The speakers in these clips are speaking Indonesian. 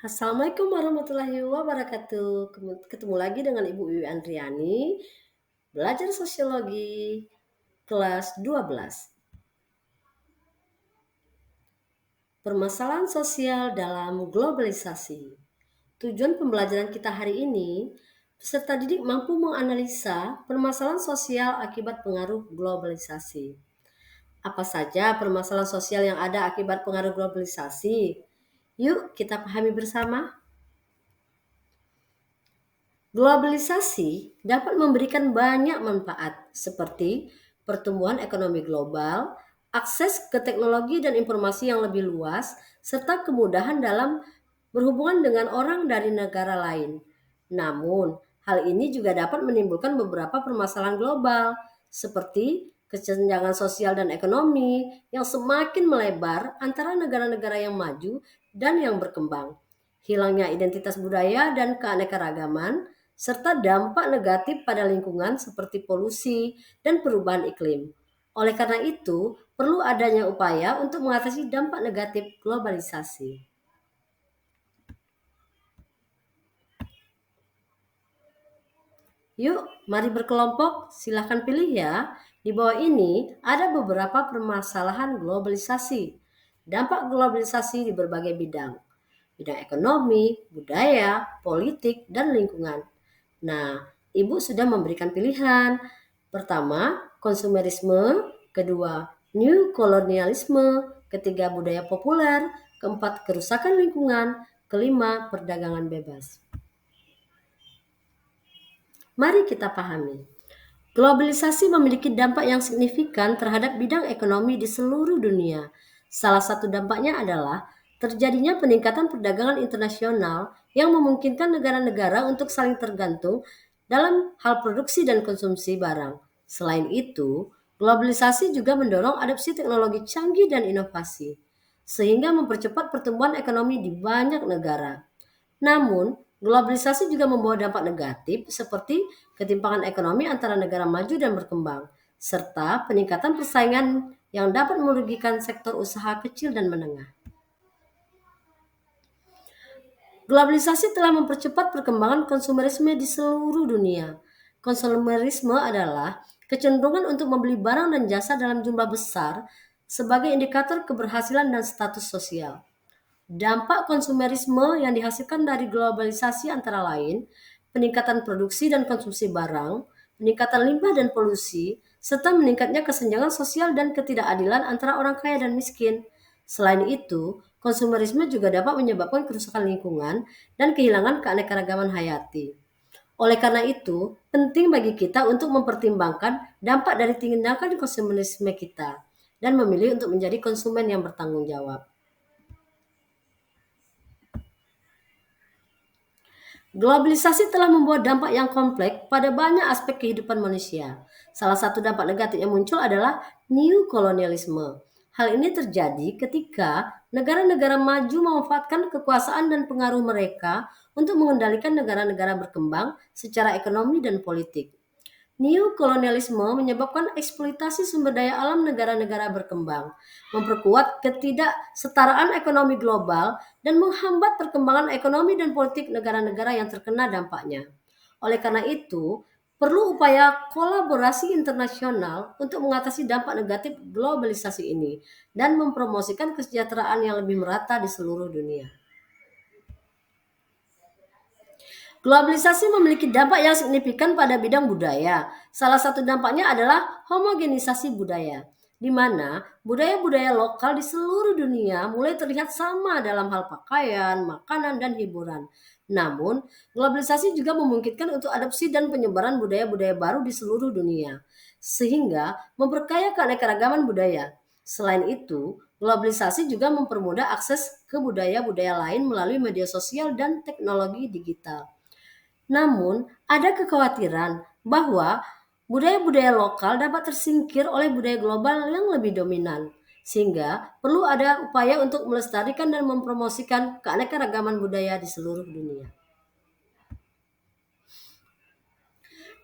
Assalamualaikum warahmatullahi wabarakatuh. Ketemu lagi dengan Ibu Wiwi Andriani, belajar sosiologi kelas 12. Permasalahan sosial dalam globalisasi. Tujuan pembelajaran kita hari ini, peserta didik mampu menganalisa permasalahan sosial akibat pengaruh globalisasi. Apa saja permasalahan sosial yang ada akibat pengaruh globalisasi? Yuk kita pahami bersama. Globalisasi dapat memberikan banyak manfaat seperti pertumbuhan ekonomi global, akses ke teknologi dan informasi yang lebih luas, serta kemudahan dalam berhubungan dengan orang dari negara lain. Namun, hal ini juga dapat menimbulkan beberapa permasalahan global seperti kesenjangan sosial dan ekonomi yang semakin melebar antara negara-negara yang maju dan yang berkembang, hilangnya identitas budaya dan keanekaragaman, serta dampak negatif pada lingkungan seperti polusi dan perubahan iklim. Oleh karena itu, perlu adanya upaya untuk mengatasi dampak negatif globalisasi. Yuk, mari berkelompok, silahkan pilih ya. Di bawah ini ada beberapa permasalahan globalisasi. Dampak globalisasi di berbagai bidang. Bidang ekonomi, budaya, politik, dan lingkungan. Nah, Ibu sudah memberikan pilihan. Pertama, konsumerisme. Kedua, new kolonialisme. Ketiga, budaya populer. Keempat, kerusakan lingkungan. Kelima, perdagangan bebas. Mari kita pahami. Globalisasi memiliki dampak yang signifikan terhadap bidang ekonomi di seluruh dunia. Salah satu dampaknya adalah terjadinya peningkatan perdagangan internasional yang memungkinkan negara-negara untuk saling tergantung dalam hal produksi dan konsumsi barang. Selain itu, globalisasi juga mendorong adopsi teknologi canggih dan inovasi, sehingga mempercepat pertumbuhan ekonomi di banyak negara. Namun, globalisasi juga membawa dampak negatif seperti ketimpangan ekonomi antara negara maju dan berkembang, serta peningkatan persaingan yang dapat merugikan sektor usaha kecil dan menengah. Globalisasi telah mempercepat perkembangan konsumerisme di seluruh dunia. Konsumerisme adalah kecenderungan untuk membeli barang dan jasa dalam jumlah besar sebagai indikator keberhasilan dan status sosial. Dampak konsumerisme yang dihasilkan dari globalisasi antara lain peningkatan produksi dan konsumsi barang, peningkatan limbah dan polusi, serta meningkatnya kesenjangan sosial dan ketidakadilan antara orang kaya dan miskin. Selain itu, konsumerisme juga dapat menyebabkan kerusakan lingkungan dan kehilangan keanekaragaman hayati. Oleh karena itu, penting bagi kita untuk mempertimbangkan dampak dari tindakan konsumerisme kita dan memilih untuk menjadi konsumen yang bertanggung jawab. Globalisasi telah membawa dampak yang kompleks pada banyak aspek kehidupan manusia. Salah satu dampak negatif yang muncul adalah new kolonialisme. Hal ini terjadi ketika negara-negara maju memanfaatkan kekuasaan dan pengaruh mereka untuk mengendalikan negara-negara berkembang secara ekonomi dan politik. Neokolonialisme menyebabkan eksploitasi sumber daya alam negara-negara berkembang, memperkuat ketidaksetaraan ekonomi global, dan menghambat perkembangan ekonomi dan politik negara-negara yang terkena dampaknya. Oleh karena itu, perlu upaya kolaborasi internasional untuk mengatasi dampak negatif globalisasi ini dan mempromosikan kesejahteraan yang lebih merata di seluruh dunia. Globalisasi memiliki dampak yang signifikan pada bidang budaya. Salah satu dampaknya adalah homogenisasi budaya, di mana budaya-budaya lokal di seluruh dunia mulai terlihat sama dalam hal pakaian, makanan, dan hiburan. Namun, globalisasi juga memungkinkan untuk adopsi dan penyebaran budaya-budaya baru di seluruh dunia, sehingga memperkaya keanekaragaman budaya. Selain itu, globalisasi juga mempermudah akses ke budaya-budaya lain melalui media sosial dan teknologi digital. Namun, ada kekhawatiran bahwa budaya-budaya lokal dapat tersingkir oleh budaya global yang lebih dominan, sehingga perlu ada upaya untuk melestarikan dan mempromosikan keanekaragaman budaya di seluruh dunia.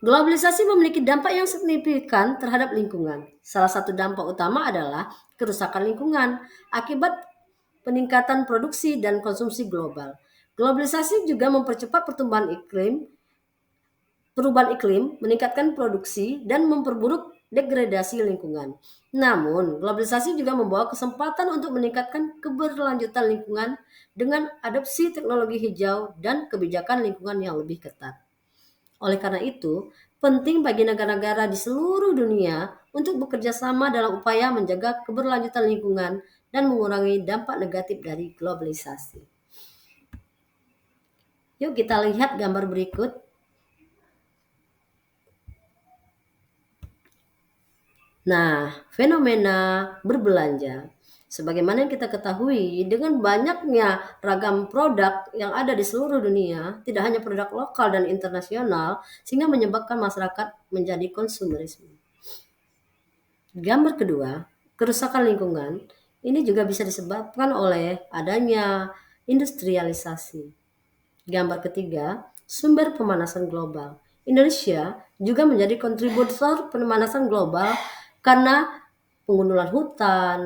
Globalisasi memiliki dampak yang signifikan terhadap lingkungan. Salah satu dampak utama adalah kerusakan lingkungan akibat peningkatan produksi dan konsumsi global. Globalisasi juga mempercepat perubahan iklim, meningkatkan produksi, dan memperburuk degradasi lingkungan. Namun, globalisasi juga membawa kesempatan untuk meningkatkan keberlanjutan lingkungan dengan adopsi teknologi hijau dan kebijakan lingkungan yang lebih ketat. Oleh karena itu, penting bagi negara-negara di seluruh dunia untuk bekerja sama dalam upaya menjaga keberlanjutan lingkungan dan mengurangi dampak negatif dari globalisasi. Yuk kita lihat gambar berikut. Nah, fenomena berbelanja. Sebagaimana yang kita ketahui, dengan banyaknya ragam produk yang ada di seluruh dunia, tidak hanya produk lokal dan internasional, sehingga menyebabkan masyarakat menjadi konsumerisme. Gambar kedua, kerusakan lingkungan. Ini juga bisa disebabkan oleh adanya industrialisasi. Gambar ketiga, sumber pemanasan global. Indonesia juga menjadi kontributor pemanasan global karena pengundulan hutan,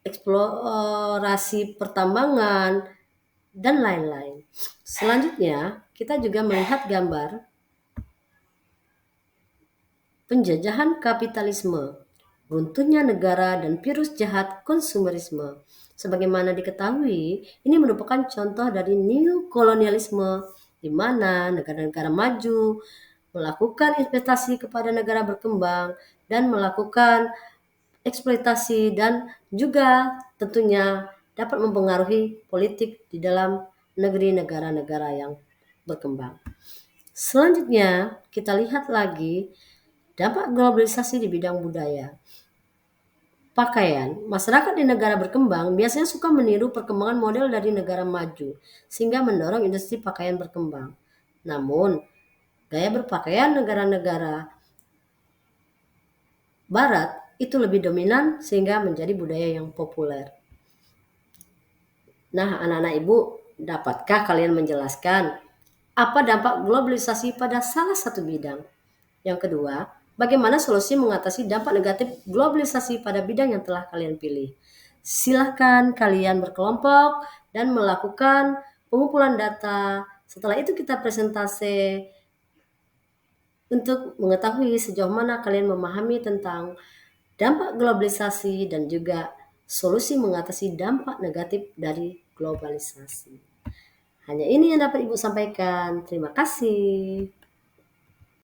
eksplorasi pertambangan, dan lain-lain. Selanjutnya, kita juga melihat gambar penjajahan kapitalisme, runtuhnya negara dan virus jahat konsumerisme. Sebagaimana diketahui, ini merupakan contoh dari new kolonialisme di mana negara-negara maju melakukan investasi kepada negara berkembang dan melakukan eksploitasi dan juga tentunya dapat mempengaruhi politik di dalam negeri negara-negara yang berkembang. Selanjutnya, kita lihat lagi dampak globalisasi di bidang budaya. Pakaian, masyarakat di negara berkembang biasanya suka meniru perkembangan model dari negara maju, sehingga mendorong industri pakaian berkembang. Namun, gaya berpakaian negara-negara barat itu lebih dominan sehingga menjadi budaya yang populer. Nah, anak-anak ibu, dapatkah kalian menjelaskan apa dampak globalisasi pada salah satu bidang? Yang kedua, bagaimana solusi mengatasi dampak negatif globalisasi pada bidang yang telah kalian pilih? Silahkan kalian berkelompok dan melakukan pengumpulan data. Setelah itu kita presentasi untuk mengetahui sejauh mana kalian memahami tentang dampak globalisasi dan juga solusi mengatasi dampak negatif dari globalisasi. Hanya ini yang dapat Ibu sampaikan. Terima kasih.